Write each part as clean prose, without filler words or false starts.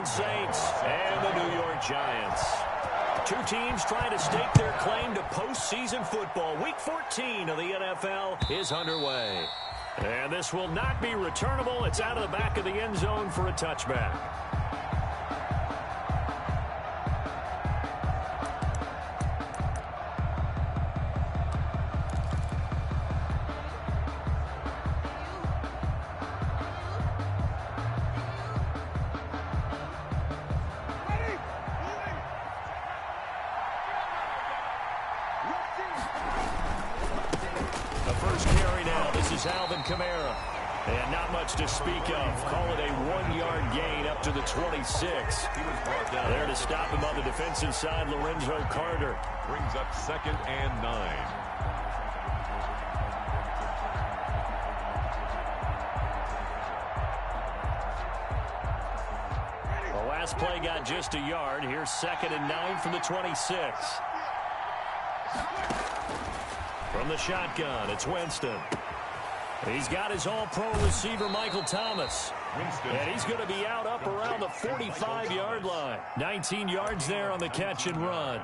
Orleans Saints and the New York Giants. Two teams trying to stake their claim to postseason football. Week 14 of the NFL is underway. And this will not be returnable. It's out of the back of the end zone for a touchback. And not much to speak of. Call it a 1-yard gain up to the 26. There to stop him on the defensive side, Lorenzo Carter. Brings up 2nd and 9. The last play got just a yard. Here's 2nd and 9 from the 26. From the shotgun, it's Winston. He's got his all-pro receiver, Michael Thomas. And he's going to be out up around the 45-yard line. 19 yards there on the catch and run.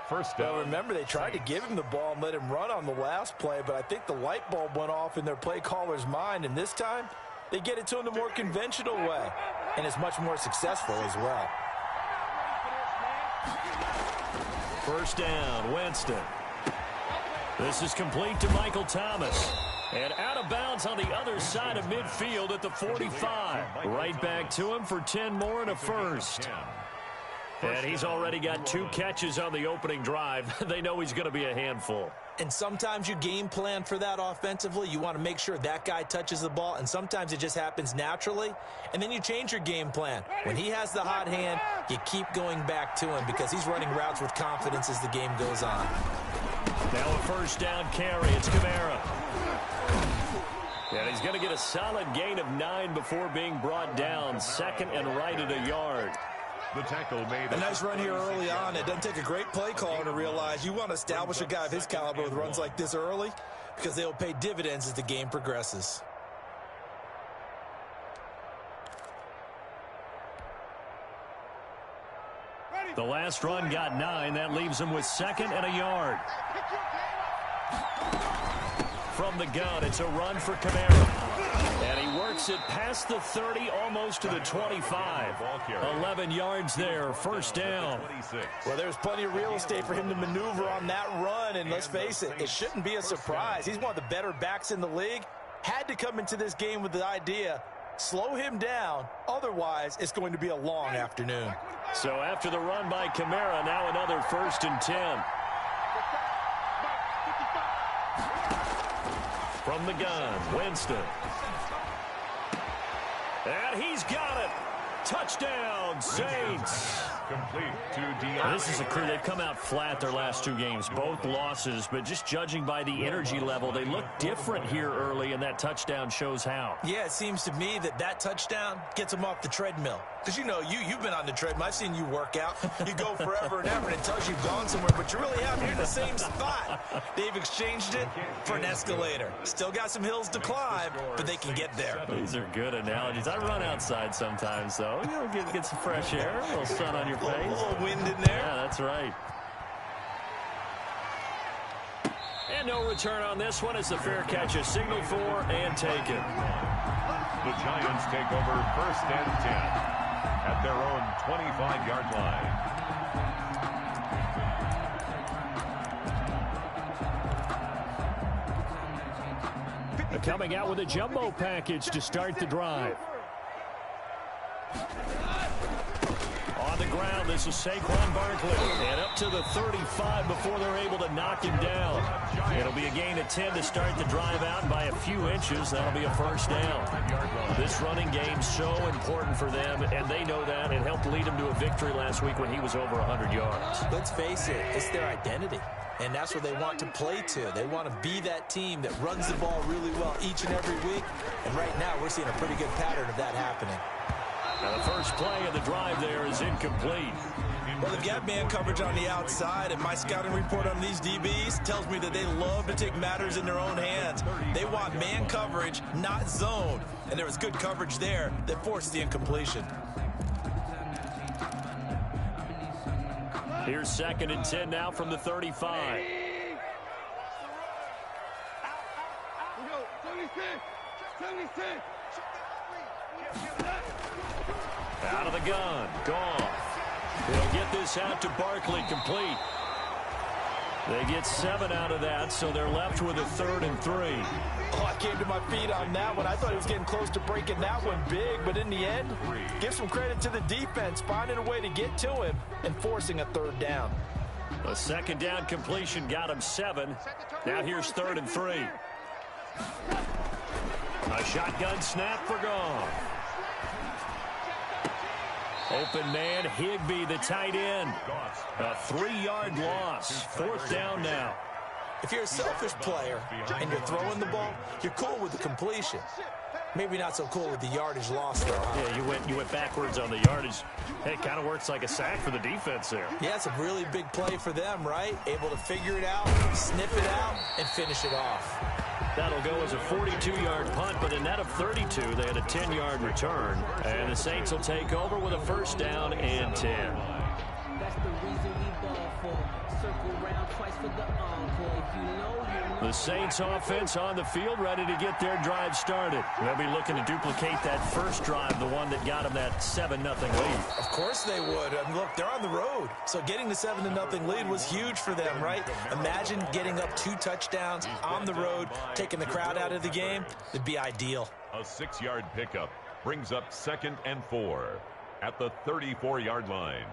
First down. Well, remember, they tried to give him the ball and let him run on the last play, but I think the light bulb went off in their play caller's mind, and this time they get it to him the more conventional way, and it's much more successful as well. First down, Winston. This is complete to Michael Thomas. And out of bounds on the other side of midfield at the 45. Right back to him for 10 more and a first. And he's already got 2 catches on the opening drive. They know he's going to be a handful. And sometimes you game plan for that offensively. You want to make sure that guy touches the ball, and sometimes it just happens naturally. And then you change your game plan. When he has the hot hand, you keep going back to him because he's running routes with confidence as the game goes on. Now a first down carry. It's Kamara. And he's going to get a solid gain of 9 before being brought down. 2nd and right at a yard. The tackle made a nice run here early on. It doesn't take a great play caller to realize you want to establish a guy of his caliber with runs like this early because they'll pay dividends as the game progresses. The last run got 9. That leaves him with 2nd and a yard. From the gun, it's a run for Kamara. And he works it past the 30, almost to the 25. 11 yards there, first down. Well, there's plenty of real estate for him to maneuver on that run. And let's face it, it shouldn't be a surprise. He's one of the better backs in the league. Had to come into this game with the idea, slow him down. Otherwise, it's going to be a long afternoon. So after the run by Kamara, now another 1st and 10. From the gun, Winston. And he's got it. Touchdown, Saints. Complete to DeAndre. This is a crew. They've come out flat their last 2 games, both losses, but just judging by the energy level, they look different here early, and that touchdown shows how. Yeah, it seems to me that touchdown gets them off the treadmill. Because, you know, you've been on the treadmill. I've seen you work out. You go forever and ever, and it tells you you've gone somewhere, but you really haven't. You're in the same spot. They've exchanged it for an escalator. Still got some hills to climb, but they can get there. These are good analogies. I run outside sometimes, so you know, get some fresh air, a little sun on your face. A little wind in there. Yeah, that's right. And no return on this one as the fair catch is signaled for and taken. The Giants take over 1st and 10 at their own 25-yard line. Coming out with a jumbo package to start the drive. On the ground, this is Saquon Barkley. And up to the 35 before they're able to knock him down. It'll be a gain of 10 to start the drive out by a few inches. That'll be a first down. This running game so important for them, and they know that. It helped lead them to a victory last week when he was over 100 yards. Let's face it, it's their identity. And that's what they want to play to. They want to be that team that runs the ball really well each and every week. And right now, we're seeing a pretty good pattern of that happening. Now the first play of the drive there is incomplete. Well, they've got man coverage on the outside, and my scouting report on these DBs tells me that they love to take matters in their own hands. They want man coverage, not zone. And there was good coverage there that forced the incompletion. Here's 2nd and 10 now from the 35. Out of the gun. Gone. He'll get this out to Barkley, complete. They get 7 out of that, so they're left with a 3rd and 3. Oh, I came to my feet on that one. I thought he was getting close to breaking that one big, but in the end, give some credit to the defense, finding a way to get to him and forcing a 3rd down. A 2nd down completion got him 7. Now here's 3rd and 3. A shotgun snap for Goff. Open man, Higbee, the tight end. A 3-yard loss. 4th down now. If you're a selfish player and you're throwing the ball, you're cool with the completion. Maybe not so cool with the yardage loss, though. Yeah, you went backwards on the yardage. Hey, it kind of works like a sack for the defense there. Yeah, it's a really big play for them, right? Able to figure it out, snip it out, and finish it off. That'll go as a 42-yard punt, but in that of 32, they had a 10-yard return. And the Saints will take over with a 1st down and 10. That's the reason we ball for. Circle round twice for the encore. If you know, you know. The Saints offense on the field, ready to get their drive started. They'll be looking to duplicate that first drive, the one that got them that 7-0 lead. Of course they would. Look, they're on the road, so getting the 7-0 lead was huge for them, right? Imagine getting up 2 touchdowns on the road, taking the crowd out of the game. It'd be ideal. A 6-yard pickup brings up 2nd and 4 at the 34-yard line.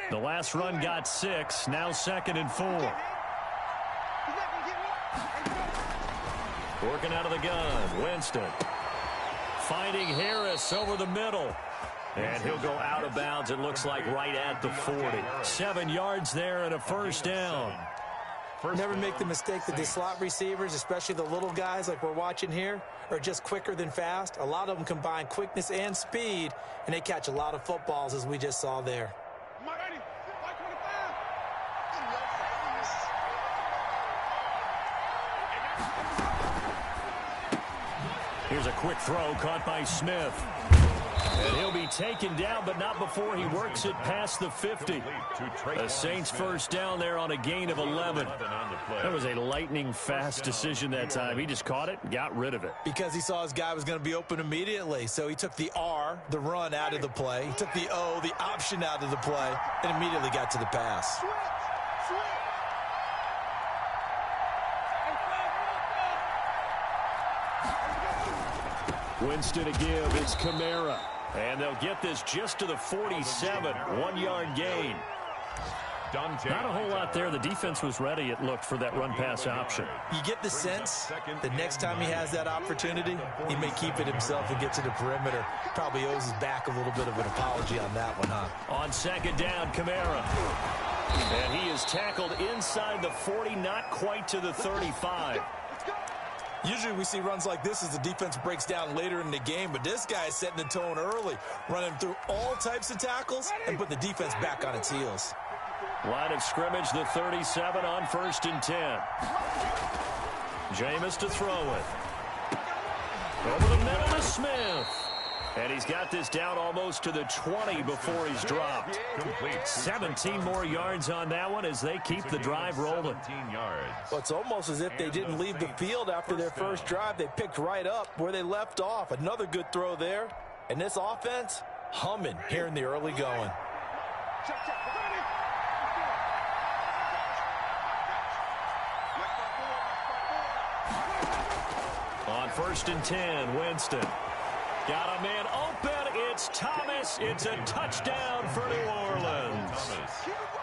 The last run got 6, now 2nd and 4. Working out of the gun, Winston. Finding Harris over the middle. And he'll go out of bounds, it looks like, right at the 40. 7 yards there and a 1st down. Never make the mistake that the slot receivers, especially the little guys like we're watching here, are just quicker than fast. A lot of them combine quickness and speed, and they catch a lot of footballs, as we just saw there. Here's a quick throw caught by Smith. And he'll be taken down, but not before he works it past the 50. The Saints 1st down there on a gain of 11. That was a lightning-fast decision that time. He just caught it and got rid of it. Because he saw his guy was going to be open immediately. So he took the R, the run, out of the play. He took the O, the option, out of the play, and immediately got to the pass. Winston to give. It's Kamara. And they'll get this just to the 47. 1-yard gain. Not a whole lot there. The defense was ready, it looked, for that run-pass option. You get the sense that next time he has that opportunity, he may keep it himself and get to the perimeter. Probably owes his back a little bit of an apology on that one, huh? On 2nd down, Kamara. And he is tackled inside the 40, not quite to the 35. Usually we see runs like this as the defense breaks down later in the game, but this guy is setting the tone early, running through all types of tackles and put the defense back on its heels. Line of scrimmage, the 37 on 1st and 10. Jameis to throw it. Over the middle to Smith. And he's got this down almost to the 20 before he's dropped. 17 more yards on that one as they keep the drive rolling. Well, it's almost as if they didn't leave the field after their first drive. They picked right up where they left off. Another good throw there. And this offense, humming here in the early going. On 1st and 10, Winston. Got a man open. It's Thomas. It's a touchdown for New Orleans.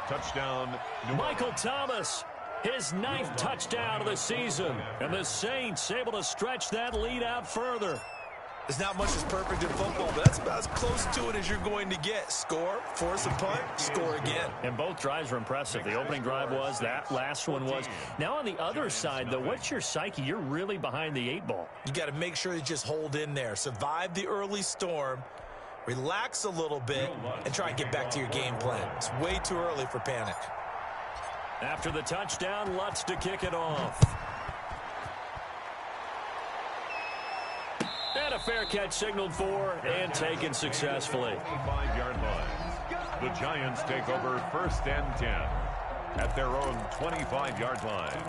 Touchdown. Michael Thomas, his 9th touchdown of the season. And the Saints able to stretch that lead out further. There's not much that's perfect in football, but that's about as close to it as you're going to get. Score, force a punt, score again. And both drives were impressive. The opening drive was, that last one was. Now on the other side, though, what's your psyche? You're really behind the 8 ball. You got to make sure you just hold in there. Survive the early storm, relax a little bit, and try and get back to your game plan. It's way too early for panic. After the touchdown, Lutz to kick it off. And a fair catch signaled for and taken successfully. 5-yard line. The Giants take over 1st and 10 at their own 25-yard line.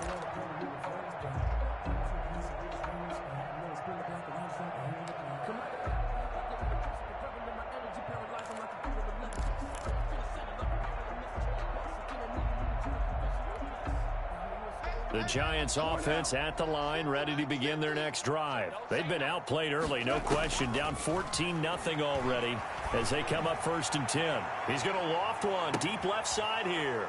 The Giants offense at the line, ready to begin their next drive. They've been outplayed early, no question, down 14-0 already as they come up 1st and 10. He's going to loft one deep left side here.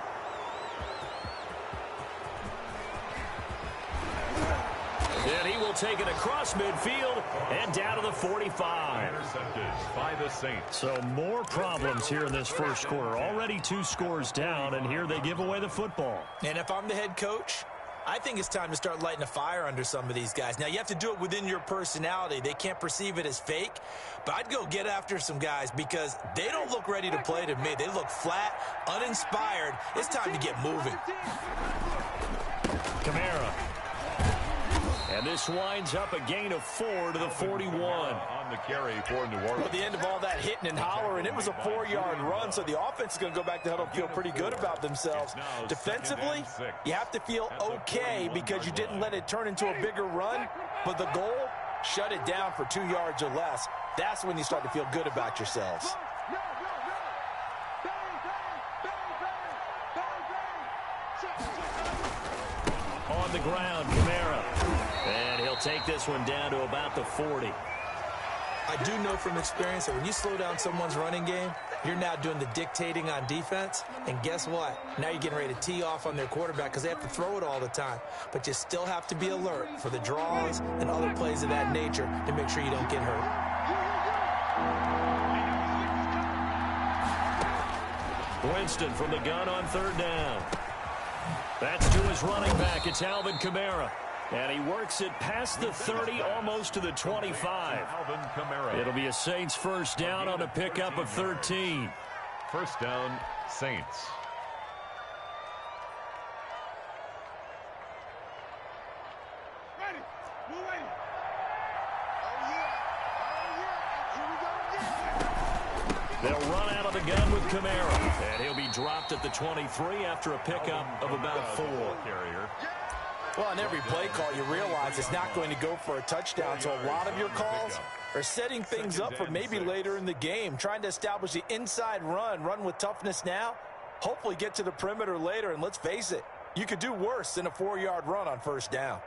Then he will take it across midfield and down to the 45. Intercepted by the Saints. So more problems here in this first quarter. Already 2 scores down, and here they give away the football. And if I'm the head coach, I think it's time to start lighting a fire under some of these guys. Now, you have to do it within your personality. They can't perceive it as fake. But I'd go get after some guys because they don't look ready to play to me. They look flat, uninspired. It's time to get moving. Kamara. And this winds up a gain of 4 to the 41. On the carry for New Orleans. At the end of all that hitting and hollering, it was a 4-yard run, so the offense is going to go back to huddle and feel pretty good about themselves. Defensively, you have to feel okay because you didn't let it turn into a bigger run, but the goal, shut it down for 2 yards or less. That's when you start to feel good about yourselves. On the ground, Kamara. And he'll take this one down to about the 40. I do know from experience that when you slow down someone's running game, you're now doing the dictating on defense. And guess what? Now you're getting ready to tee off on their quarterback because they have to throw it all the time. But you still have to be alert for the draws and other plays of that nature to make sure you don't get hurt. Winston from the gun on 3rd down. That's to his running back. It's Alvin Kamara. And he works it past the 30, almost to the 25. Alvin Kamara. It'll be a Saints first down on a pickup of 13. 1st down, Saints. Ready. We're ready. Oh, yeah. Here we go again. They'll run out of the gun with Kamara. And he'll be dropped at the 23 after a pickup of about 4. Carrier. Well, on every play call, you realize it's not going to go for a touchdown. So a lot of your calls are setting things up for maybe later in the game, trying to establish the inside run with toughness now, hopefully get to the perimeter later. And let's face it, you could do worse than a 4-yard run on 1st down.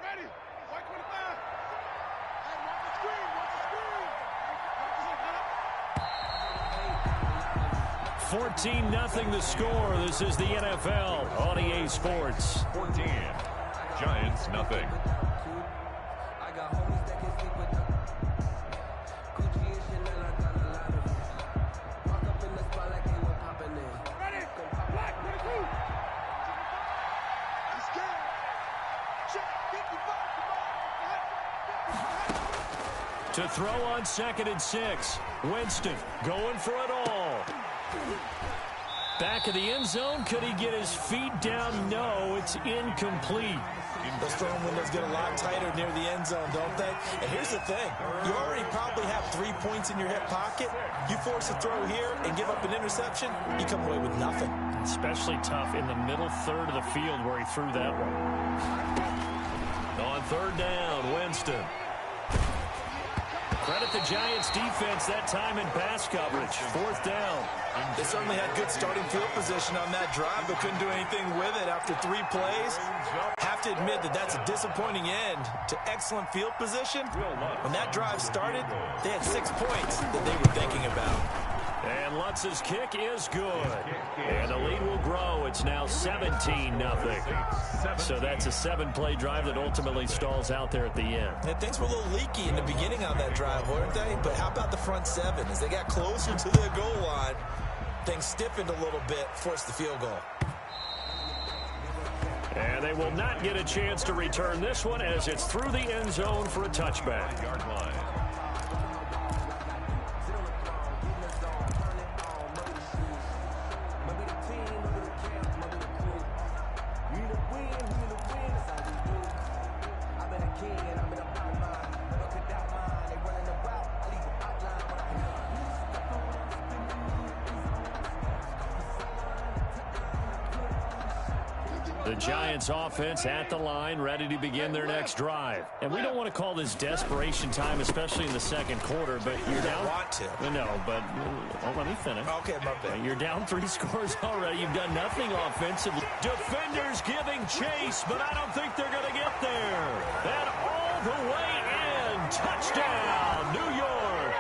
Ready. White 25. Hey, watch the screen. Watch the screen. 14-0 the score. This is the NFL on EA Sports. 14. Giants, nothing. I got homies that can sleep with Gucci and Chanel. I got a lot of it. Walk up in the spot like they were popping in. Ready. Black 22. Let's go. Check 55. To throw on 2nd and 6. Winston going for it all. Back of the end zone. Could he get his feet down? No, it's incomplete. Those throwing windows get a lot tighter near the end zone, don't they? And here's the thing. You already probably have 3 points in your hip pocket. You force a throw here and give up an interception, you come away with nothing. Especially tough in the middle third of the field where he threw that one. On 3rd down, Winston. Credit the Giants defense that time in pass coverage. 4th down. They certainly had good starting field position on that drive, but couldn't do anything with it after 3 plays. Have to admit that that's a disappointing end to excellent field position. When that drive started, they had 6 points that they were thinking about. And Lutz's kick is good. And the lead will grow. It's now 17-0. So that's a 7-play drive that ultimately stalls out there at the end. And things were a little leaky in the beginning on that drive, weren't they? But how about the front 7? As they got closer to their goal line, things stiffened a little bit, forced the field goal. And they will not get a chance to return this one as it's through the end zone for a touchback. Yard line. The Giants offense at the line, ready to begin their next drive. And we don't want to call this desperation time, especially in the second quarter, but you're down. Want to. No, but let me finish. Okay, my bad. You're down 3 scores already. You've done nothing offensively. Defenders giving chase, but I don't think they're going to get there. And all the way in. Touchdown, New York.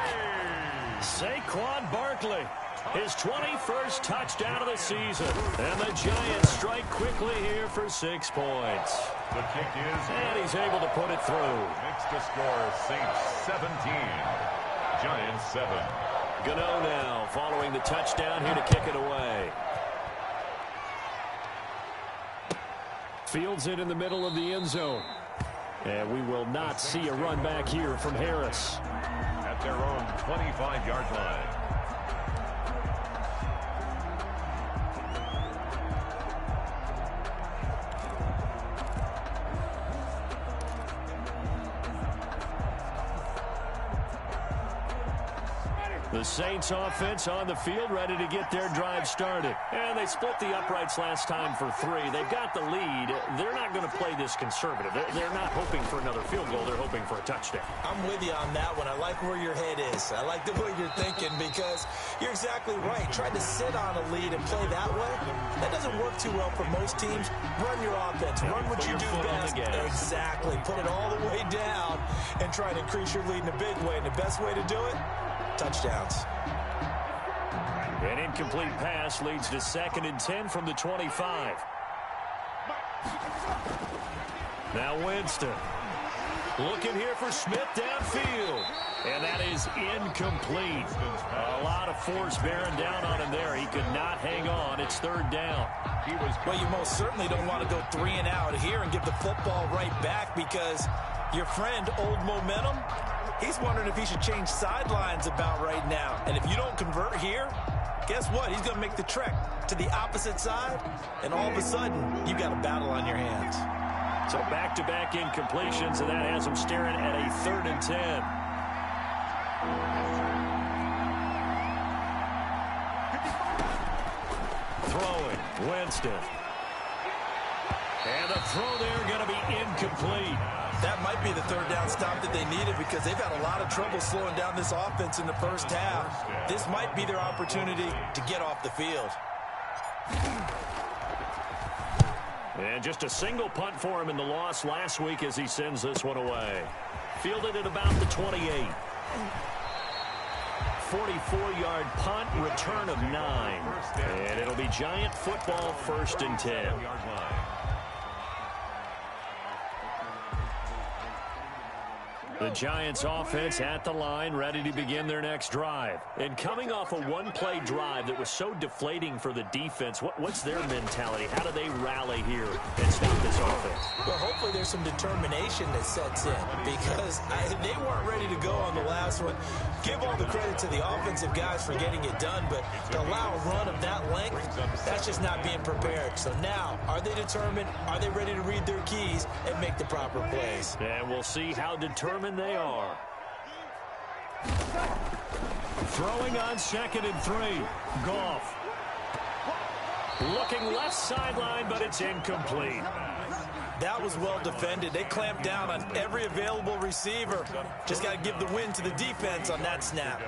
Saquon Barkley. His 21st touchdown of the season. And the Giants strike quickly here for 6 points. The kick is And he's able to put it through. Makes the score Saints 17, Giants 7. Gano now following the touchdown here to kick it away. Fields it in the middle of the end zone. And we will not see a run back here from Harris. At their own 25-yard line. The Saints offense on the field, ready to get their drive started. And they split the uprights last time for 3. They've got the lead. They're not going to play this conservative. They're not hoping for another field goal. They're hoping for a touchdown. I'm with you on that one. I like where your head is. I like the way you're thinking because you're exactly right. Trying to sit on a lead and play that way, that doesn't work too well for most teams. Run your offense. Run what you do best. Exactly. Put it all the way down and try to increase your lead in a big way. And the best way to do it, touchdowns. An incomplete pass leads to 2nd and 10 from the 25. Now Winston. Looking here for Smith downfield. And that is incomplete. A lot of force bearing down on him there. He could not hang on. It's 3rd down. Well, you most certainly don't want to go 3 and out here and give the football right back because your friend, Old Momentum, he's wondering if he should change sidelines about right now. And if you don't convert here, guess what? He's going to make the trek to the opposite side, and all of a sudden, you've got a battle on your hands. So back-to-back incompletions, and that has him staring at a 3rd and 10. Throwing, Winston. And the throw there going to be incomplete. That might be the 3rd down stop that they needed because they've had a lot of trouble slowing down this offense in the first half. This might be their opportunity to get off the field. And just a single punt for him in the loss last week as he sends this one away. Fielded at about the 28. 44-yard punt, return of 9. And it'll be Giant football, 1st and 10. The Giants offense at the line, ready to begin their next drive. And coming off a one-play drive that was so deflating for the defense, what's their mentality? How do they rally here and stop this offense? Well, hopefully there's some determination that sets in because they weren't ready to go on the last one. Give all the credit to the offensive guys for getting it done, but to allow a run of that length, that's just not being prepared. So now, are they determined? Are they ready to read their keys and make the proper plays? And we'll see how determined they are. Throwing on 2nd and 3. Goff. Looking left sideline, but it's incomplete. That was well defended. They clamped down on every available receiver. Just got to give the win to the defense on that snap.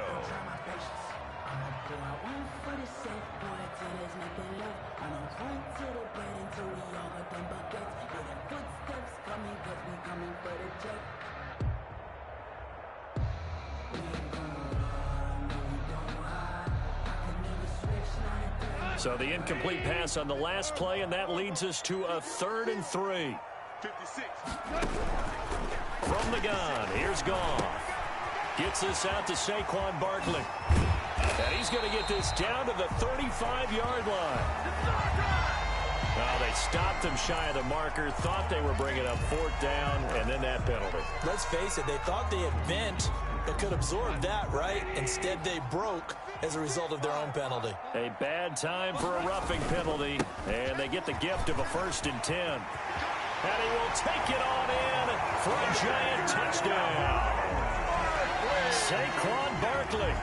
So the incomplete pass on the last play, and that leads us to a 3rd and 3. 56. From the gun, here's Goff. Gets this out to Saquon Barkley. And he's going to get this down to the 35-yard line. They stopped him shy of the marker, thought they were bringing up 4th down, and then that penalty. Let's face it, they thought they had bent but could absorb that, right? Instead, they broke as a result of their own penalty. A bad time for a roughing penalty, and they get the gift of a 1st and 10. And he will take it on in for a Giant touchdown. Saquon Barkley,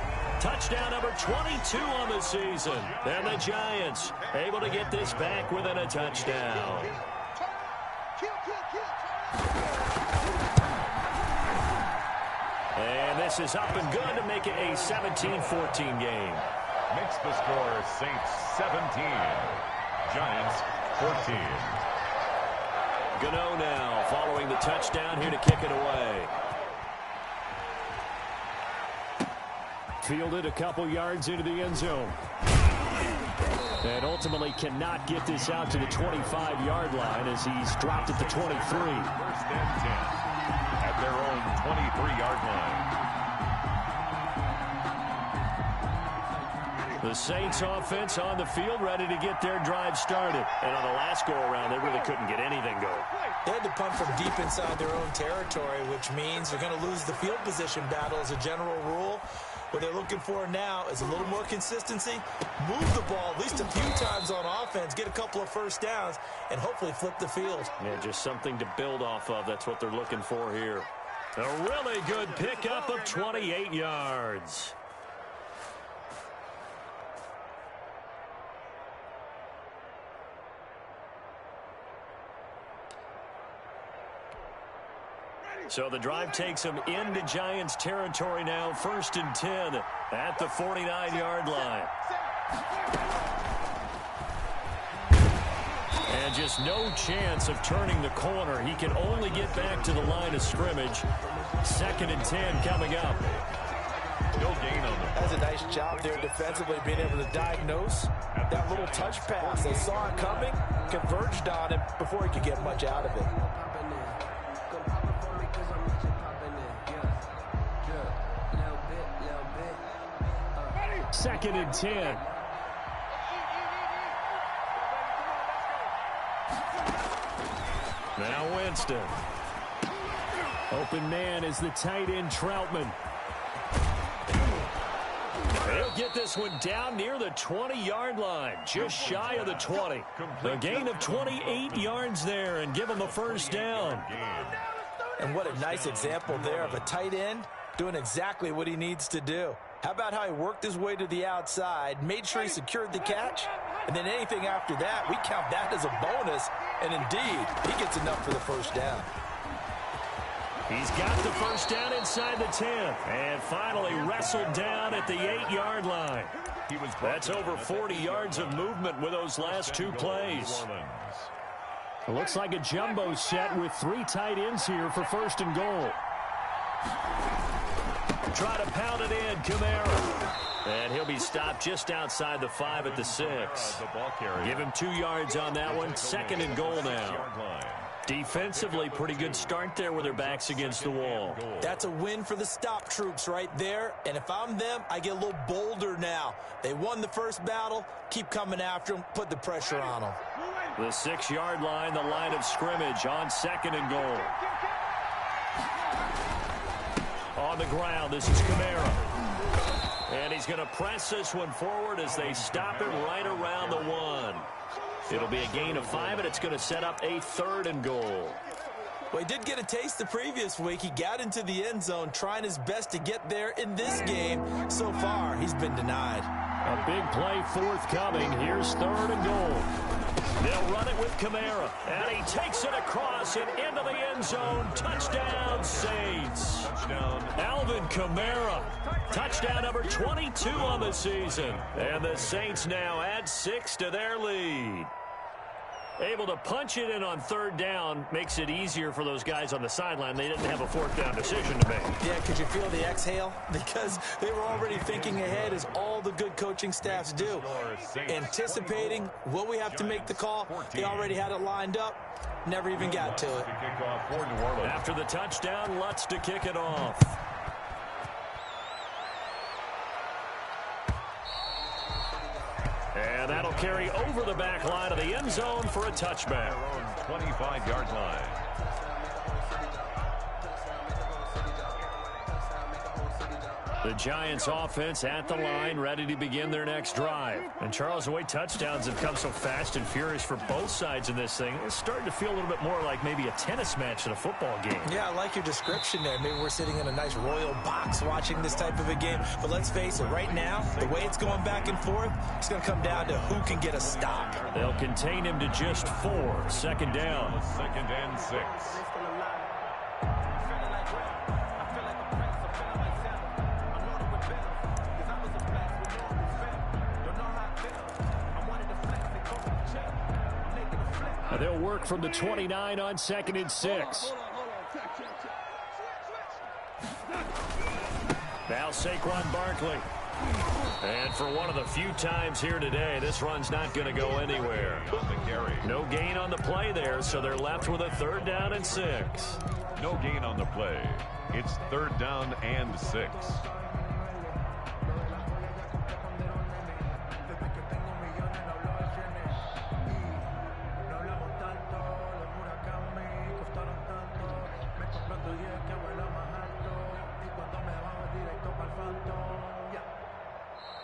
touchdown number 22 on the season. And the Giants able to get this back within a touchdown. And this is up and good to make it a 17-14 game. Makes the score Saints 17, Giants 14. Gano now following the touchdown here to kick it away. Fielded a couple yards into the end zone. And ultimately cannot get this out to the 25-yard line as he's dropped at the 23. First and 10 at their own 23-yard line. The Saints offense on the field ready to get their drive started. And on the last go-around, they really couldn't get anything going. They had to punt from deep inside their own territory, which means they're going to lose the field position battle as a general rule. What they're looking for now is a little more consistency, move the ball at least a few times on offense, get a couple of first downs, and hopefully flip the field. Yeah, just something to build off of. That's what they're looking for here. A really good pickup of 28 yards. So the drive takes them into Giants territory now, 1st and 10 at the 49-yard line. And just no chance of turning the corner. He can only get back to the line of scrimmage. 2nd and 10 coming up. No gain on them. That's a nice job there defensively, being able to diagnose that little touch pass. They saw it coming, converged on it before he could get much out of it. 2nd and 10. Now Winston. Open man is the tight end Troutman. They'll get this one down near the 20-yard line, just shy of the 20. A gain of 28 yards there and give them a first down. And what a nice example there of a tight end doing exactly what he needs to do. How about how he worked his way to the outside, made sure he secured the catch, and then anything after that, we count that as a bonus, and indeed, he gets enough for the first down. He's got the first down inside the 10, and finally wrestled down at the 8-yard line. That's over 40 yards of movement with those last two plays. It looks like a jumbo set with 3 tight ends here for 1st and goal. Try to pound it in, Kamara. And he'll be stopped just outside the 5 at the 6. Give him 2 yards on that one. 2nd and goal now. Defensively, pretty good start there with their backs against the wall. That's a win for the stop troops right there. And if I'm them, I get a little bolder now. They won the first battle. Keep coming after them. Put the pressure on them. The 6-yard line, the line of scrimmage on 2nd and goal. On the ground, this is Kamara. And he's going to press this one forward as they stop it right around the 1. It'll be a gain of 5, and it's going to set up a 3rd and goal. Well, he did get a taste the previous week. He got into the end zone, trying his best to get there in this game. So far, he's been denied. A big play forthcoming. Here's 3rd and goal. They'll run it with Kamara, and he takes it across and into the end zone. Touchdown, Saints. Touchdown. Alvin Kamara. Touchdown number 22 on the season. And the Saints now add 6 to their lead. Able to punch it in on 3rd down makes it easier for those guys on the sideline. They didn't have a 4th down decision to make. Yeah, could you feel the exhale? Because they were already thinking ahead, as all the good coaching staffs do. Anticipating what we have to make the call. They already had it lined up. Never even got to it. After the touchdown, Lutz to kick it off. And that'll carry over the back line of the end zone for a touchback. 25-yard line. The Giants offense at the line, ready to begin their next drive. And Charles, the way touchdowns have come so fast and furious for both sides in this thing, it's starting to feel a little bit more like maybe a tennis match in a football game. Yeah, I like your description there. Maybe we're sitting in a nice royal box watching this type of a game. But let's face it, right now, the way it's going back and forth, it's going to come down to who can get a stop. They'll contain him to just 4. Second down. 2nd and 6. They'll work from the 29 on 2nd and 6. Now Saquon Barkley. And for one of the few times here today, this run's not going to go anywhere. No gain on the play there, so they're left with a 3rd down and 6. No gain on the play. It's 3rd down and 6.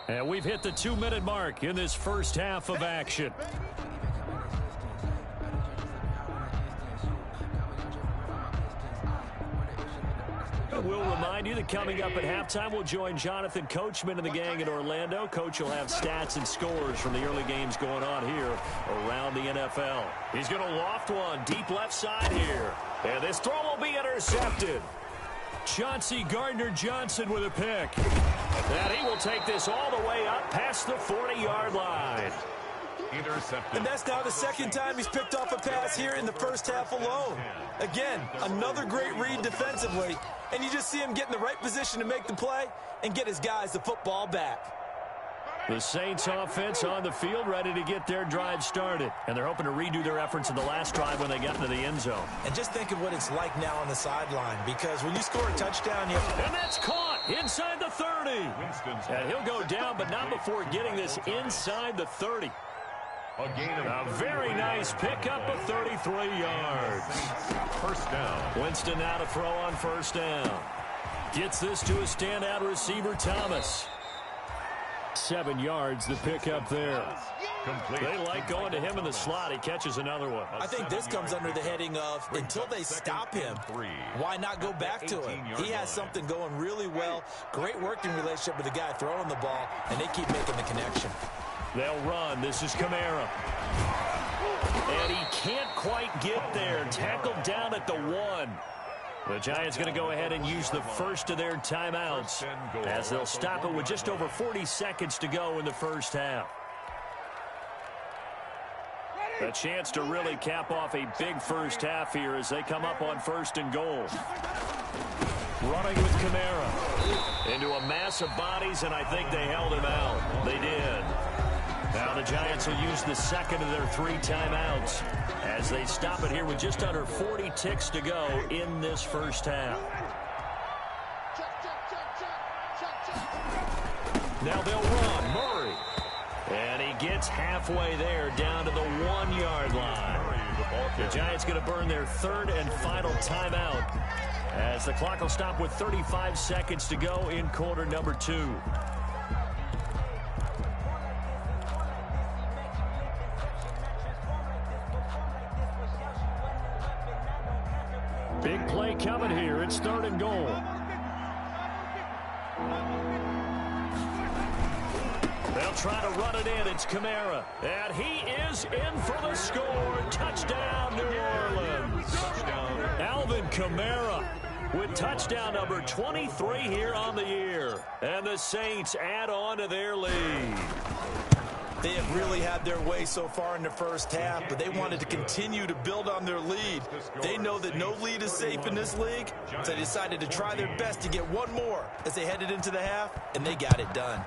And we've hit the 2-minute mark in this first half of action. We'll remind you that coming up at halftime, we'll join Jonathan Coachman and the gang in Orlando. Coach will have stats and scores from the early games going on here around the NFL. He's going to loft one deep left side here. And this throw will be intercepted. Chauncey Gardner-Johnson with a pick. And he will take this all the way up past the 40-yard line. Intercepted. And that's now the 2nd time he's picked off a pass here in the first half alone. Again, another great read defensively, and you just see him get in the right position to make the play and get his guys the football back. The Saints offense on the field ready to get their drive started. And they're hoping to redo their efforts in the last drive when they got into the end zone. And just think of what it's like now on the sideline, because when you score a touchdown, you... And that's caught inside the 30. And he'll go down, but not before getting this inside the 30. A very nice pickup of 33 yards. 1st down. Winston now to throw on 1st down. Gets this to a standout receiver, Thomas. 7 yards, the pickup there. Complete. They like going to him in the slot. He catches another one. I think this comes under the heading of, until they stop him, why not go back to him? He has something going really well. Great working relationship with the guy throwing the ball, and they keep making the connection. They'll run. This is Kamara. And he can't quite get there. Tackled down at the 1. The Giants going to go ahead and use the first of their timeouts as they'll stop it with just over 40 seconds to go in the first half. A chance to really cap off a big first half here as they come up on 1st and goal. Running with Kamara into a mass of bodies, and I think they held him out. They did. Now the Giants will use the 2nd of their 3 timeouts as they stop it here with just under 40 ticks to go in this first half. Now they'll run. Murray. And he gets halfway there down to the 1-yard line. The Giants going to burn their 3rd and final timeout as the clock will stop with 35 seconds to go in quarter number 2. Big play coming here. It's 3rd and goal. They'll try to run it in. It's Kamara. And he is in for the score. Touchdown, New Orleans. Alvin Kamara with touchdown number 23 here on the year. And the Saints add on to their lead. They have really had their way so far in the first half, but they wanted to continue to build on their lead. They know that no lead is safe in this league, so they decided to try their best to get one more as they headed into the half, and they got it done.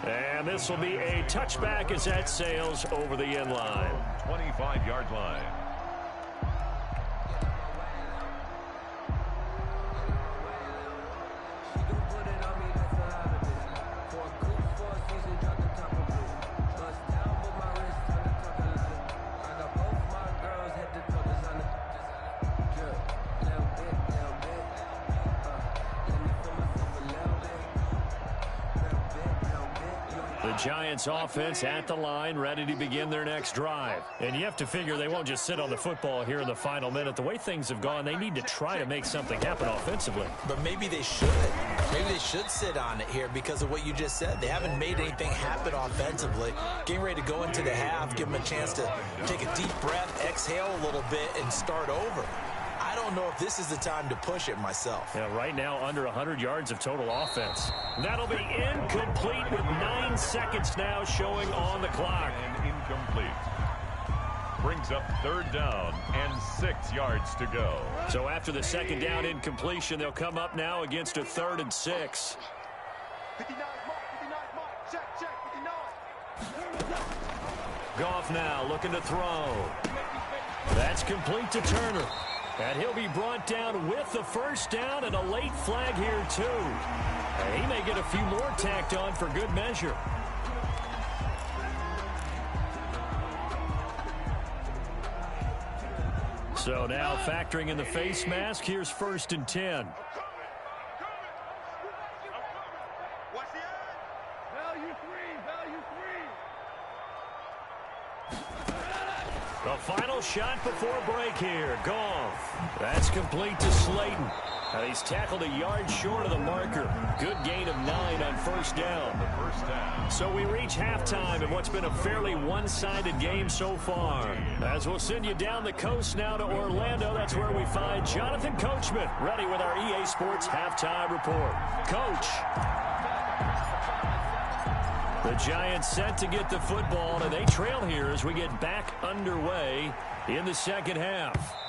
And this will be a touchback as that sails over the end line. 25-yard line. The Giants offense at the line, ready to begin their next drive. And you have to figure they won't just sit on the football here in the final minute. The way things have gone, they need to try to make something happen offensively. But maybe they should. Maybe they should sit on it here because of what you just said. They haven't made anything happen offensively. Getting ready to go into the half, give them a chance to take a deep breath, exhale a little bit, and start over. I don't know if this is the time to push it myself. Yeah, right now under 100 yards of total offense. That'll be incomplete with 9 seconds now showing on the clock. And incomplete. Brings up 3rd down and 6 yards to go. So after the 2nd down incompletion, they'll come up now against a 3rd and 6. 59 mark, check, 59. Goff now looking to throw. That's complete to Turner. And he'll be brought down with the 1st down and a late flag here, too. And he may get a few more tacked on for good measure. So now factoring in the face mask, here's 1st and 10. Watch the eye. Value three. The final shot before break here. Goff. That's complete to Slayton. And he's tackled a yard short of the marker. Good gain of 9 on 1st down. The 1st down. So we reach halftime in what's been a fairly one-sided game so far. As we'll send you down the coast now to Orlando, that's where we find Jonathan Coachman, ready with our EA Sports halftime report. Coach. The Giants set to get the football, and they trail here as we get back underway in the 2nd half.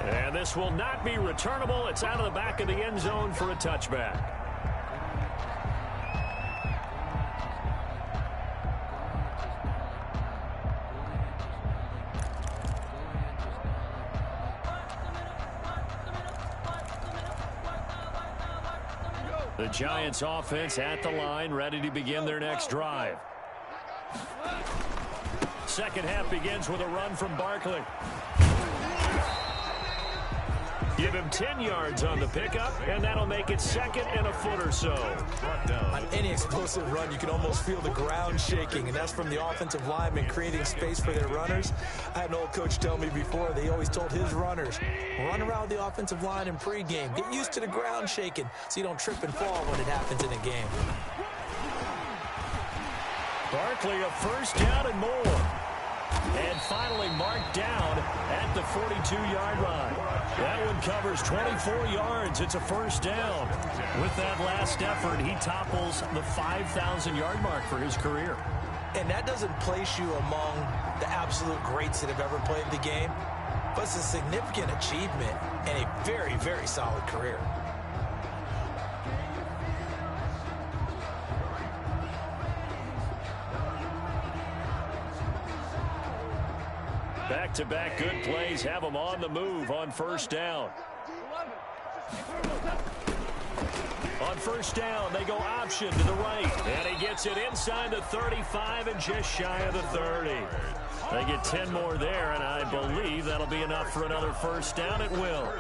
And this will not be returnable. It's out of the back of the end zone for a touchback. The Giants offense at the line, ready to begin their next drive. 2nd half begins with a run from Barkley. Give him 10 yards on the pickup, and that'll make it 2nd and a foot or so. On any explosive run, you can almost feel the ground shaking, and that's from the offensive linemen creating space for their runners. I had an old coach tell me before, they always told his runners, run around the offensive line in pregame. Get used to the ground shaking so you don't trip and fall when it happens in a game. Barkley, a 1st down and more. And finally marked down at the 42-yard line. That one covers 24 yards. It's a 1st down. With that last effort, he topples the 5,000-yard mark for his career. And that doesn't place you among the absolute greats that have ever played the game, but it's a significant achievement and a very, very solid career. Back-to-back good plays have them on the move on 1st down. On 1st down, they go option to the right. And he gets it inside the 35 and just shy of the 30. They get 10 more there, and I believe that'll be enough for another 1st down. It will.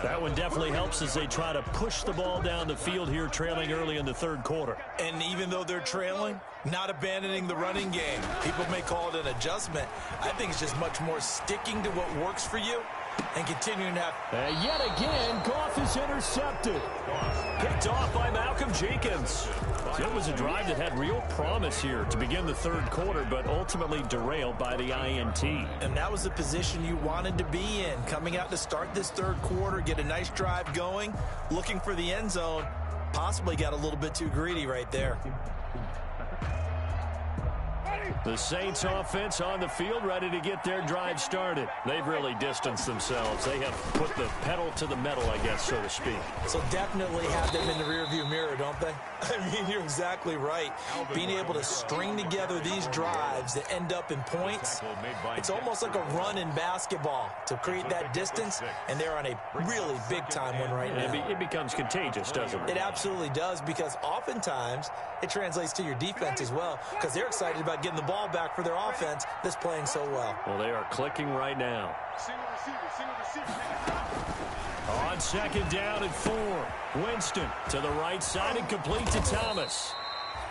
That one definitely helps as they try to push the ball down the field here, trailing early in the 3rd quarter. And even though they're trailing, not abandoning the running game. People may call it an adjustment. I think it's just much more sticking to what works for you and continuing to have... Yet again, Goff is intercepted. Picked off by Malcolm Jenkins. It was a drive that had real promise here to begin the 3rd quarter, but ultimately derailed by the INT. And that was the position you wanted to be in. Coming out to start this 3rd quarter, get a nice drive going, looking for the end zone. Possibly got a little bit too greedy right there. The Saints offense on the field, ready to get their drive started. They've really distanced themselves. They have put the pedal to the metal, I guess, so to speak. So definitely have them in the rearview mirror, don't they? I mean, you're exactly right. Being able to string together these drives that end up in points, it's almost like a run in basketball to create that distance, and they're on a really big-time one right now. It becomes contagious, doesn't it? It absolutely does, because oftentimes it translates to your defense as well, because they're excited about getting the ball back for their offense that's playing so well. Well, they are clicking right now. On 2nd down and 4. Winston to the right side and complete to Thomas.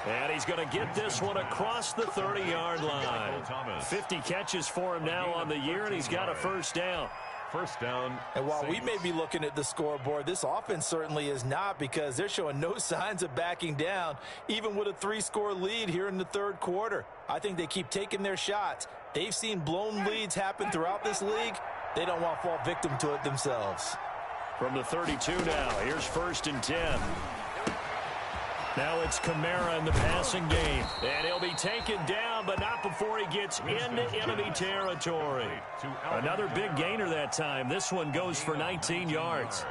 And he's going to get this one across the 30-yard line. 50 catches for him now on the year, and he's got a first down. First down. And while we may be looking at the scoreboard, this offense certainly is not, because they're showing no signs of backing down, even with a 3-score lead here in the third quarter. I think they keep taking their shots. They've seen blown leads happen throughout this league. They don't want to fall victim to it themselves. From the 32 now, here's 1st and 10. Now it's Kamara in the passing game. And he'll be taken down, but not before he gets into enemy territory. Another big gainer that time. This one goes for 19 yards.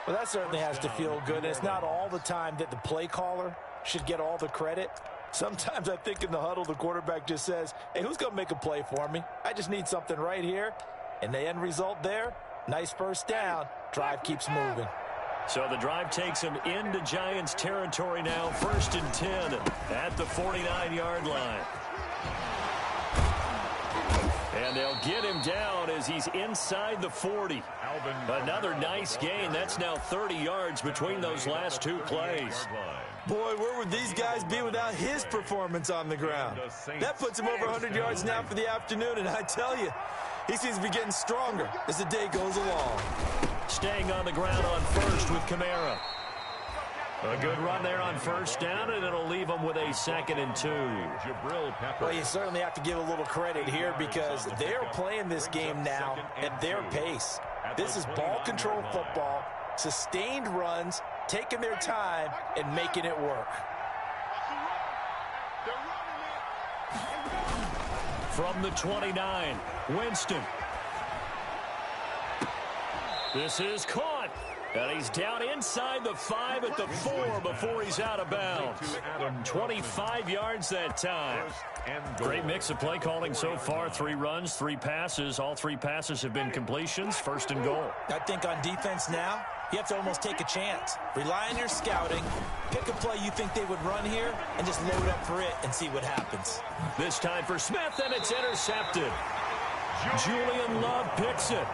Well, that certainly has to feel good. And it's not all the time that the play caller should get all the credit. Sometimes I think in the huddle, the quarterback just says, hey, who's going to make a play for me? I just need something right here. And the end result there, nice first down. Drive keeps moving. So the drive takes him into Giants territory now. 1st and 10 at the 49-yard line. And they'll get him down as he's inside the 40. Another nice gain. That's now 30 yards between those last two plays. Boy, where would these guys be without his performance on the ground? That puts him over 100 yards now for the afternoon, and I tell you, he seems to be getting stronger as the day goes along. Staying on the ground on first with Kamara. A good run there on first down, and it'll leave them with a 2nd and 2. Well, you certainly have to give a little credit here, because they're playing this game now at their pace. This is ball control football, sustained runs, taking their time, and making it work. From the 29, Winston. This is caught. And he's down inside the 5 at the 4 before he's out of bounds. 25 yards that time. Great mix of play calling so far. 3 runs, 3 passes. All 3 passes have been completions. 1st and goal. I think on defense now, you have to almost take a chance. Rely on your scouting. Pick a play you think they would run here and just load up for it and see what happens. This time for Smith, and it's intercepted. Julian Love picks it.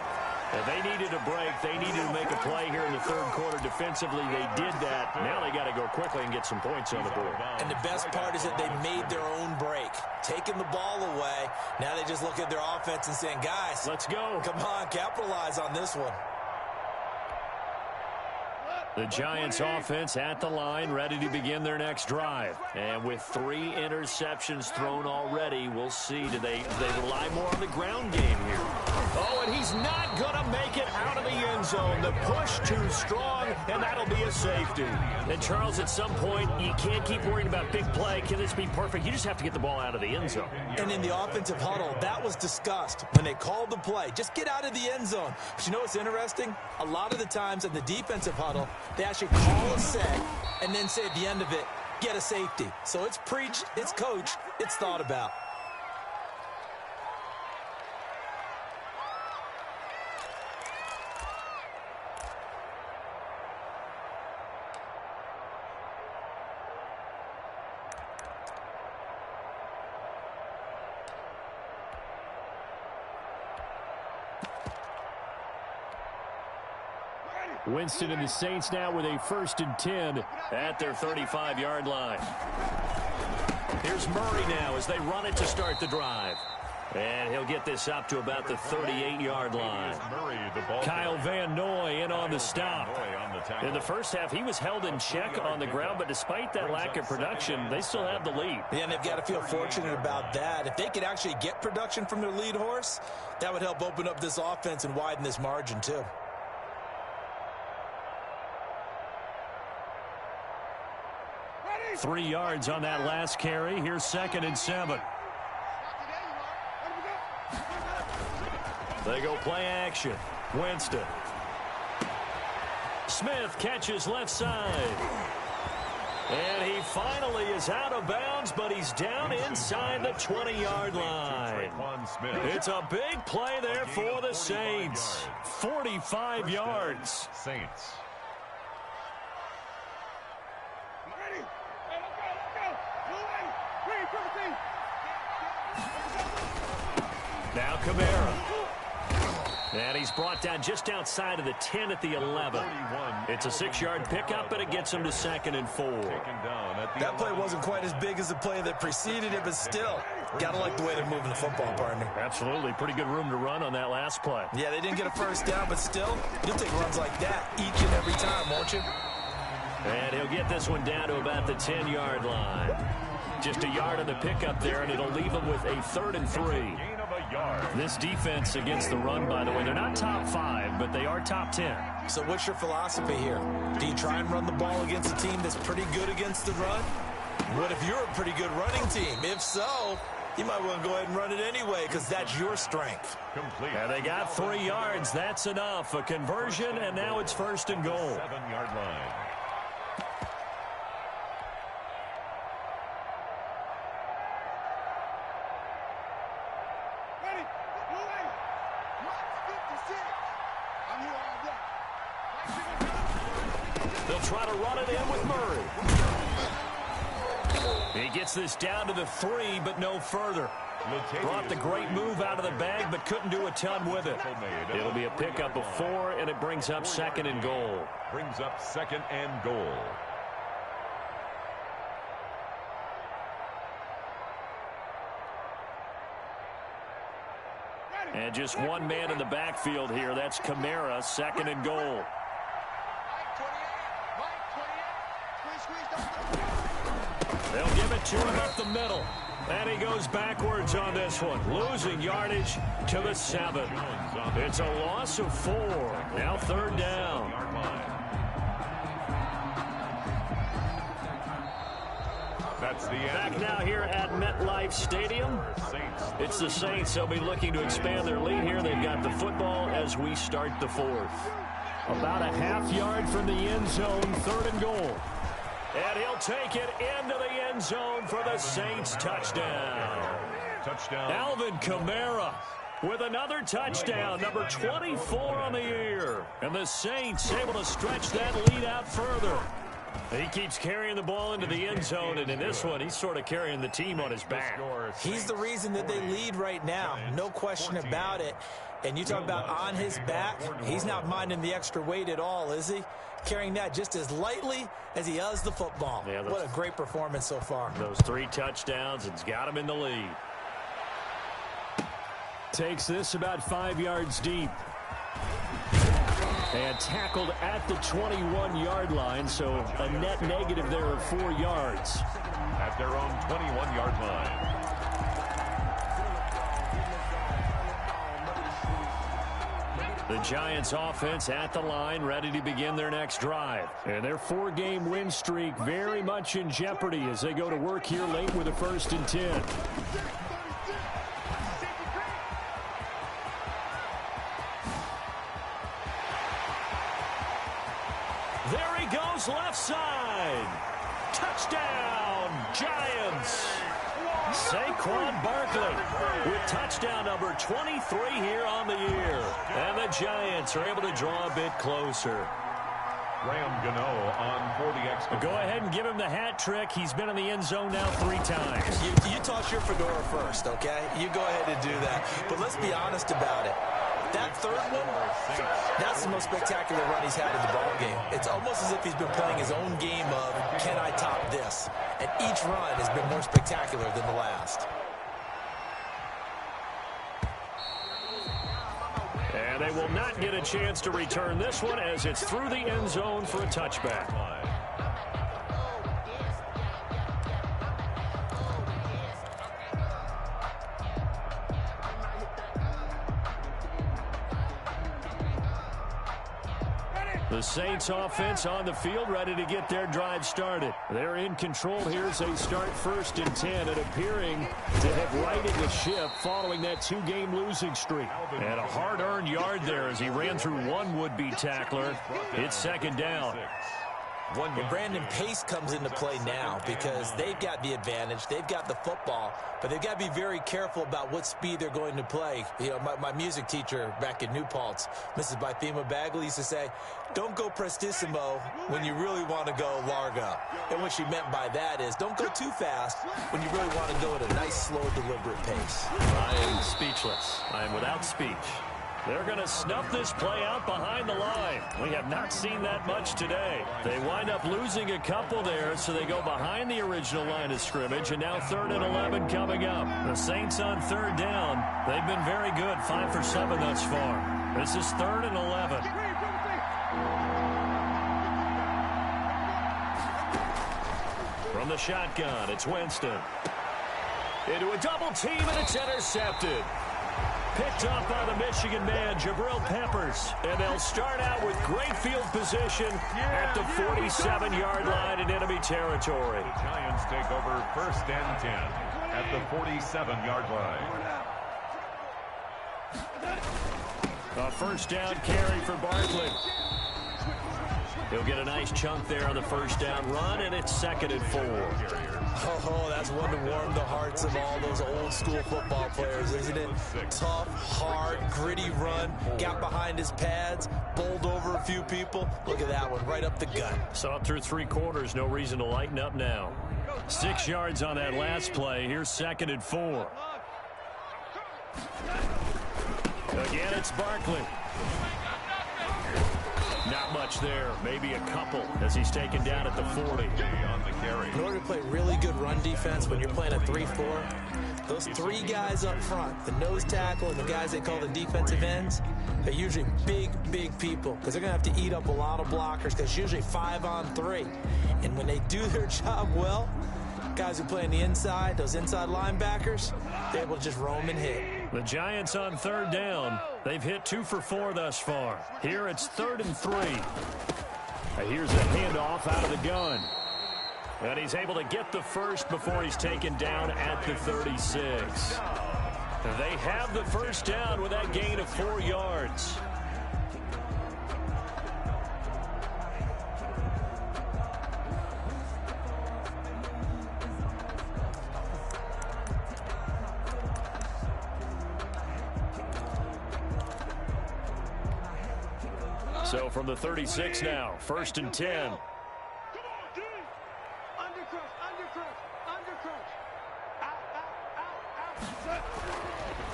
And they needed a break. They needed to make a play here in the third quarter defensively. They did that. Now they got to go quickly and get some points on the board. And the best part is that they made their own break. Taking the ball away. Now they just look at their offense and saying, guys, let's go. Come on, capitalize on this one. The Giants offense at the line, ready to begin their next drive. And with 3 interceptions thrown already, we'll see. Do they rely more on the ground game here? Oh, and he's not going to make it out of the end zone. The push too strong, and that'll be a safety. And, Charles, at some point, you can't keep worrying about big play. Can this be perfect? You just have to get the ball out of the end zone. And in the offensive huddle, that was discussed when they called the play. Just get out of the end zone. But you know what's interesting? A lot of the times in the defensive huddle, they actually call a set and then say at the end of it, get a safety. So it's preached, it's coached, it's thought about. Winston and the Saints now with a 1st and 10 at their 35-yard line. Here's Murray now as they run it to start the drive. And he'll get this up to about the 38-yard line. Kyle Van Noy in on the stop. In the first half, he was held in check on the ground, but despite that lack of production, they still have the lead. Yeah, and they've got to feel fortunate about that. If they could actually get production from their lead horse, that would help open up this offense and widen this margin too. Ready? 3 yards on that last carry. Here's 2nd and 7. They go play action. Winston. Smith catches left side. And he finally is out of bounds, but he's down inside the 20-yard line. It's a big play there for the Saints. 45 yards. Saints. Ready? Hey, let's go. Blue lane. Green, 17. Now Kamara. And he's brought down just outside of the 10 at the 11. It's a 6-yard pickup, and it gets him to 2nd and 4. That play wasn't quite as big as the play that preceded it, but still, got to like the way they're moving the football, partner. Absolutely. Pretty good room to run on that last play. Yeah, they didn't get a first down, but still, you'll take runs like that each and every time, won't you? And he'll get this one down to about the 10-yard line. Just a yard on the pickup there, and it'll leave him with a 3rd and 3. This defense against the run, by the way, they're not top 5, but they are top 10. So what's your philosophy here? Do you try and run the ball against a team that's pretty good against the run? What if you're a pretty good running team? If so, you might want to go ahead and run it anyway because that's your strength. And they got 3 yards. That's enough. A conversion, and now it's 1st and goal. 7-yard line. Ready? Blue lane. Mark 56. I'm here all day. They'll try to run it in with Murray. He gets this down to the 3, but no further. Brought the great move out of the bag, but couldn't do a ton with it. It'll be a pickup of 4, and it brings up 2nd and goal. Brings up 2nd and goal. And just one man in the backfield here. That's Kamara, 2nd and goal. They'll give it to him up the middle. And he goes backwards on this one, losing yardage to the 7. It's a loss of 4. Now 3rd down. That's the end. Back now here at MetLife Stadium. It's the Saints. They'll be looking to expand their lead here. They've got the football as we start the 4th. About a half-yard from the end zone, 3rd and goal. And he'll take it into the end zone for the Saints touchdown. Alvin Kamara with another touchdown, number 24 on the year. And the Saints able to stretch that lead out further. He keeps carrying the ball into the end zone, and in this one, he's sort of carrying the team on his back. He's the reason that they lead right now, no question about it. And you talk about on his back, he's not minding the extra weight at all, is he? Carrying that just as lightly as he does the football. Yeah, what a great performance so far. Those 3 touchdowns, it's got him in the lead. Takes this about 5 yards deep. And tackled at the 21-yard line, so a net negative there of 4 yards. At their own 21-yard line. The Giants offense at the line, ready to begin their next drive. And their 4-game win streak very much in jeopardy as they go to work here late with a 1st and 10. There he goes, left side. Touchdown, Giants. Saquon Barkley with touchdown number 23 here on the year. And the Giants are able to draw a bit closer. Graham Gano on for the extra. Go ahead and give him the hat trick. He's been in the end zone now 3 times. You toss your fedora first, okay? You go ahead and do that. But let's be honest about it. That 3rd one, that's the most spectacular run he's had in the ballgame. It's almost as if he's been playing his own game of, can I top this? And each run has been more spectacular than the last. And they will not get a chance to return this one as it's through the end zone for a touchback. The Saints offense on the field, ready to get their drive started. They're in control here as they start 1st and 10 and appearing to have righted the ship following that 2-game losing streak. And a hard-earned yard there as he ran through one would-be tackler. It's 2nd down. Well, Brandon, pace comes into play now because they've got the advantage. They've got the football, but they've got to be very careful about what speed they're going to play. You know, my music teacher back in New Paltz, Mrs. Bythema Bagley, used to say, don't go prestissimo when you really want to go largo. And what she meant by that is don't go too fast when you really want to go at a nice, slow, deliberate pace. I am speechless. I am without speech. They're going to snuff this play out behind the line. We have not seen that much today. They wind up losing a couple there, so they go behind the original line of scrimmage, and now 3rd and 11 coming up. The Saints on 3rd down. They've been very good, 5 for 7 thus far. This is 3rd and 11. From the shotgun, it's Winston. Into a double team, and it's intercepted. Picked off by the Michigan man, Jabril Peppers. And they'll start out with great field position at the 47-yard line in enemy territory. The Giants take over 1st and 10 at the 47-yard line. A 1st down carry for Barkley. He'll get a nice chunk there on the 1st down run, and it's 2nd and 4. Oh, that's one to warm the hearts of all those old-school football players, isn't it? Tough, hard, gritty run, got behind his pads, bowled over a few people. Look at that one, right up the gut. Saw it through 3 quarters, no reason to lighten up now. 6 yards on that last play. Here's 2nd and 4. Again, it's Barkley. Not much there, maybe a couple as he's taken down at the 40. On the carry. In order to play really good run defense when you're playing a 3-4, those 3 guys up front, the nose tackle and the guys they call the defensive ends, they're usually big, big people because they're going to have to eat up a lot of blockers because it's usually 5 on 3. And when they do their job well, guys who play on the inside, those inside linebackers, they're able to just roam and hit. The Giants on 3rd down. They've hit 2 for 4 thus far. Here it's 3rd and 3. Here's a handoff out of the gun. And he's able to get the first before he's taken down at the 36. They have the 1st down with that gain of 4 yards. So from the 36 now, 1st and 10. Come on, D. Undercrush. Out.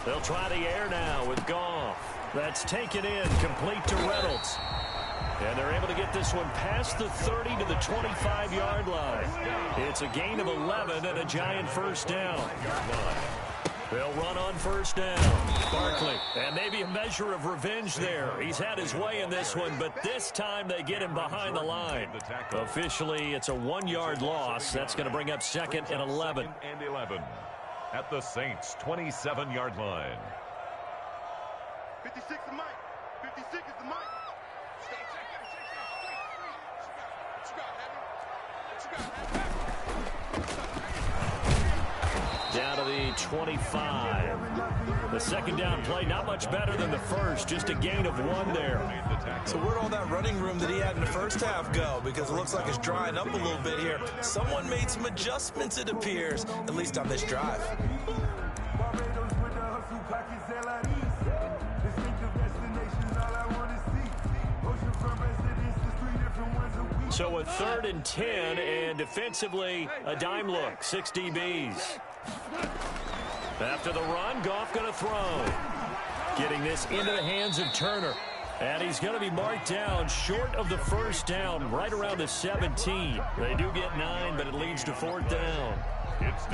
They'll try the air now with Goff. That's taken in, complete to Reynolds. And they're able to get this one past the 30 to the 25-yard line. It's a gain of 11 and a Giant 1st down. They'll run on 1st down. Barkley, and maybe a measure of revenge there. He's had his way in this one, but this time they get him behind the line. Officially, it's a 1-yard loss. That's going to bring up 2nd and 11. 2nd and 11 at the Saints' 27-yard line. 56 is Mike. 56 is the Mike. Down to the 25. The 2nd down play, not much better than the first, just a gain of 1 there. So where'd all that running room that he had in the 1st half go? Because it looks like it's drying up a little bit here. Someone made some adjustments, it appears, at least on this drive. So a 3rd and 10, and defensively, a dime look, 6 DBs. After the run, Goff going to throw. Getting this into the hands of Turner. And he's going to be marked down short of the 1st down, right around the 17. They do get 9, but it leads to 4th down.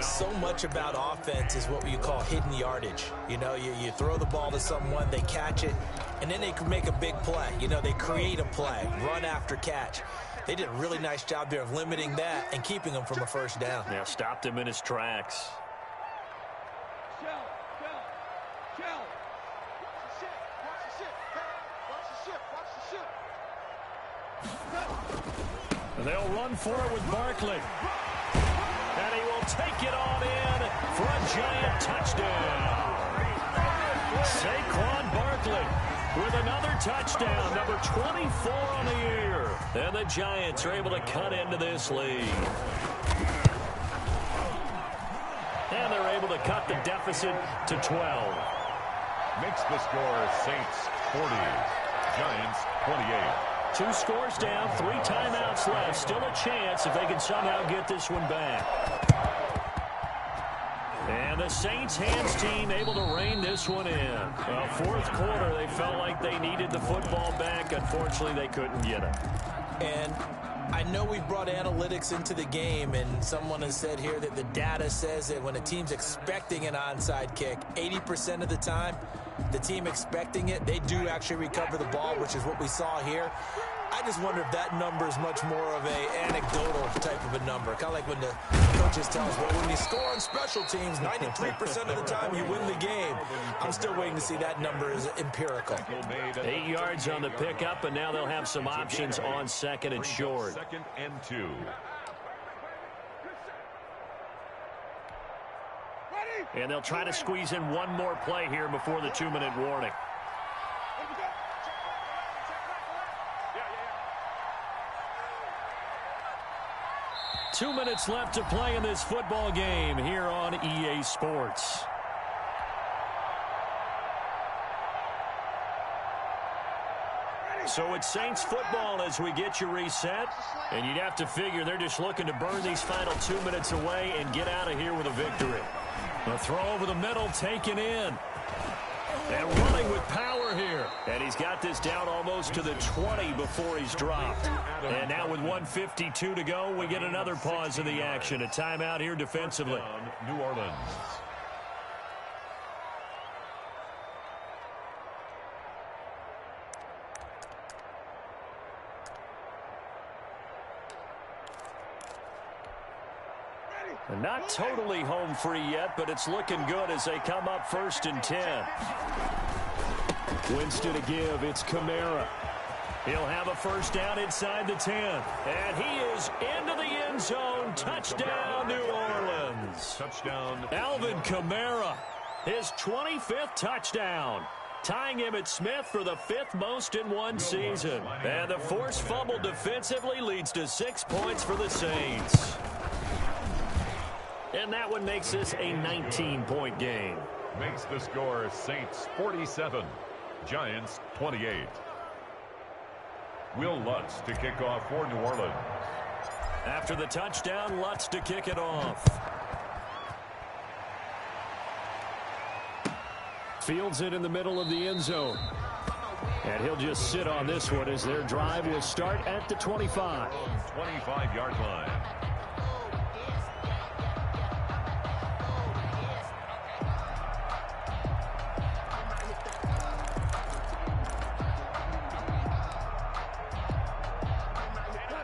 So much about offense is what you call hidden yardage. You know, you throw the ball to someone, they catch it, and then they can make a big play. You know, they create a play, run after catch. They did a really nice job there of limiting that and keeping him from a 1st down. Yeah, stopped him in his tracks. And they'll run for it with Barkley. And he will take it on in for a Giant touchdown. Saquon Barkley with another touchdown, number 24 on the year. And the Giants are able to cut into this lead. And they're able to cut the deficit to 12. Makes the score Saints 40, Giants 28. 2 scores down, 3 timeouts left. Still a chance if they can somehow get this one back. And the a Saints hands team able to rein this one in. Well, fourth quarter, they felt like they needed the football back. Unfortunately, they couldn't get it. And I know we brought analytics into the game, and someone has said here that the data says that when a team's expecting an onside kick, 80% of the time, the team expecting it, they do actually recover the ball, which is what we saw here. I just wonder if that number is much more of a anecdotal type of a number. Kind of like when the coaches tell us, well, when you score on special teams, 93% of the time you win the game. I'm still waiting to see that number is empirical. 8 yards on the pickup, and now they'll have some options on second and short. 2nd and 2. And they'll try to squeeze in one more play here before the 2-minute warning. 2 minutes left to play in this football game here on EA Sports. So it's Saints football as we get you reset. And you'd have to figure they're just looking to burn these final 2 minutes away and get out of here with a victory. The throw over the middle taken in. And running with power here. And he's got this down almost to the 20 before he's dropped. And now with 1:52 to go, we get another pause in the action. A timeout here defensively. New Orleans. And not totally home free yet, but it's looking good as they come up 1st and 10. Winston to give. It's Kamara. He'll have a first down inside the 10. And he is into the end zone. Touchdown, New Orleans. Touchdown. Alvin Kamara, his 25th touchdown. Tying Emmitt Smith for the 5th most in one season. And the forced fumble defensively leads to 6 points for the Saints. And that one makes this a 19-point game. Makes the score Saints 47, Giants 28. Will Lutz to kick off for New Orleans. After the touchdown, Lutz to kick it off. Fields it in the middle of the end zone. And he'll just sit on this one as their drive will start at the 25. 25-yard line.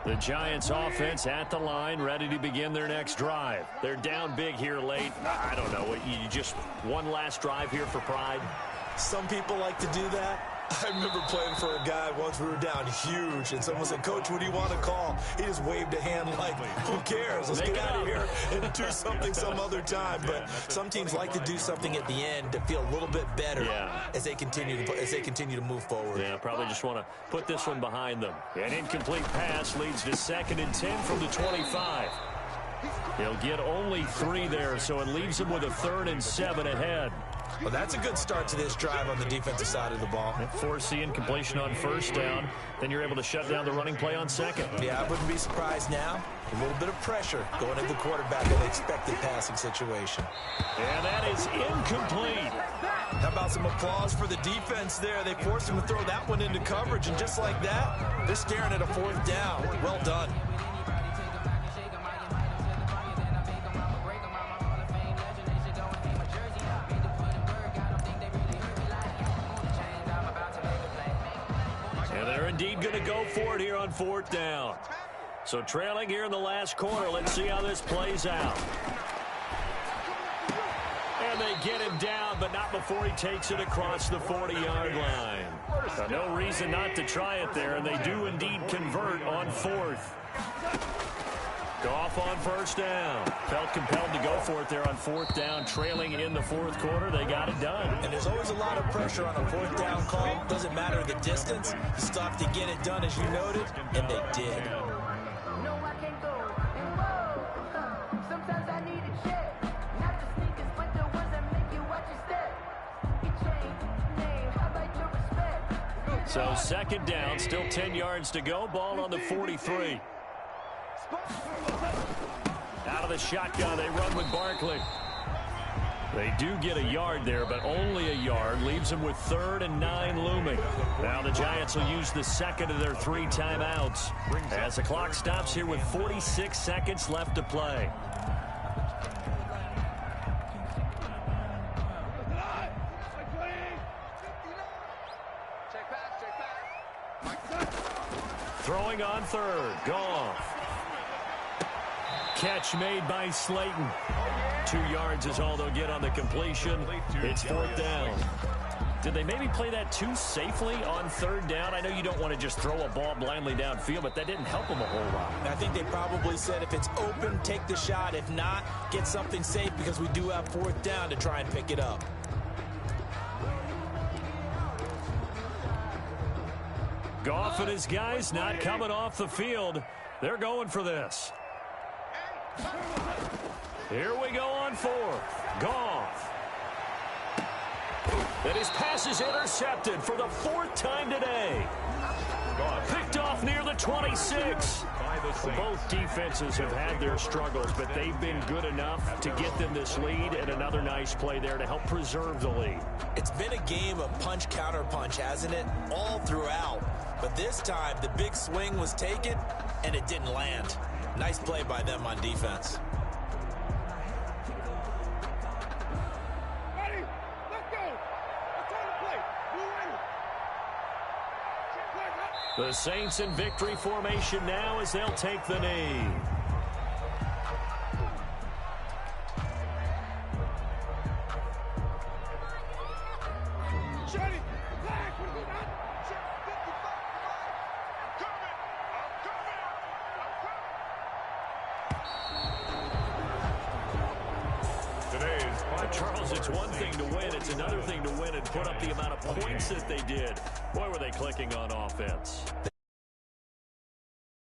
The Giants offense at the line, ready to begin their next drive. They're down big here late. I don't know. You just one last drive here for pride? Some people like to do that. I remember playing for a guy once. We were down huge, and someone said, "Coach, what do you want to call?" He just waved a hand like, who cares? Let's get out of here and do something some other time. But some teams like to do something at the end to feel a little bit better as they continue to move forward. Yeah, probably just want to put this one behind them. An incomplete pass leads to 2nd and 10 from the 25. He'll get only 3 there, so it leaves him with a 3rd and 7 ahead. Well, that's a good start to this drive on the defensive side of the ball. Force the incompletion on first down. Then you're able to shut down the running play on second. Yeah, I wouldn't be surprised now. A little bit of pressure going into the quarterback in an expected passing situation. And that is incomplete. How about some applause for the defense there? They forced him to throw that one into coverage, and just like that, they're staring at a 4th down. Well done. Indeed going to go for it here on 4th down. So trailing here in the last quarter. Let's see how this plays out. And they get him down, but not before he takes it across the 40-yard line. No reason not to try it there, and they do indeed convert on 4th. Goff on first down. Felt compelled to go for it there on 4th down, trailing in the 4th quarter. They got it done. And there's always a lot of pressure on a 4th down call. Doesn't matter the distance. You still have to get it done, as you noted, and they did. So 2nd down, still 10 yards to go. Ball on the 43. Out of the shotgun, they run with Barkley. They do get a yard there, but only a yard. Leaves them with 3rd and 9 looming. Now the Giants will use the second of their 3 timeouts as the clock stops here with 46 seconds left to play. Throwing on 3rd. Goff. Catch made by Slayton. 2 yards is all they'll get on the completion. It's 4th down. Did they maybe play that too safely on 3rd down? I know you don't want to just throw a ball blindly downfield, but that didn't help them a whole lot. I think they probably said if it's open, take the shot. If not, get something safe because we do have 4th down to try and pick it up. Goff and his guys not coming off the field. They're going for this. Here we go on 4th. Goff. And his pass is intercepted for the 4th time today. Picked off near the 26. Both defenses have had their struggles, but they've been good enough to get them this lead, and another nice play there to help preserve the lead. It's been a game of punch-counter-punch, hasn't it? All throughout. But this time, the big swing was taken, and it didn't land. Nice play by them on defense. Ready? Let's go. Let's on the play. We're ready. The Saints in victory formation now as they'll take the knee. Shut it. Flag. What are we not? Check 55. Charles, it's one thing to win. It's another thing to win and put up the amount of points that they did. Boy, were they clicking on offense.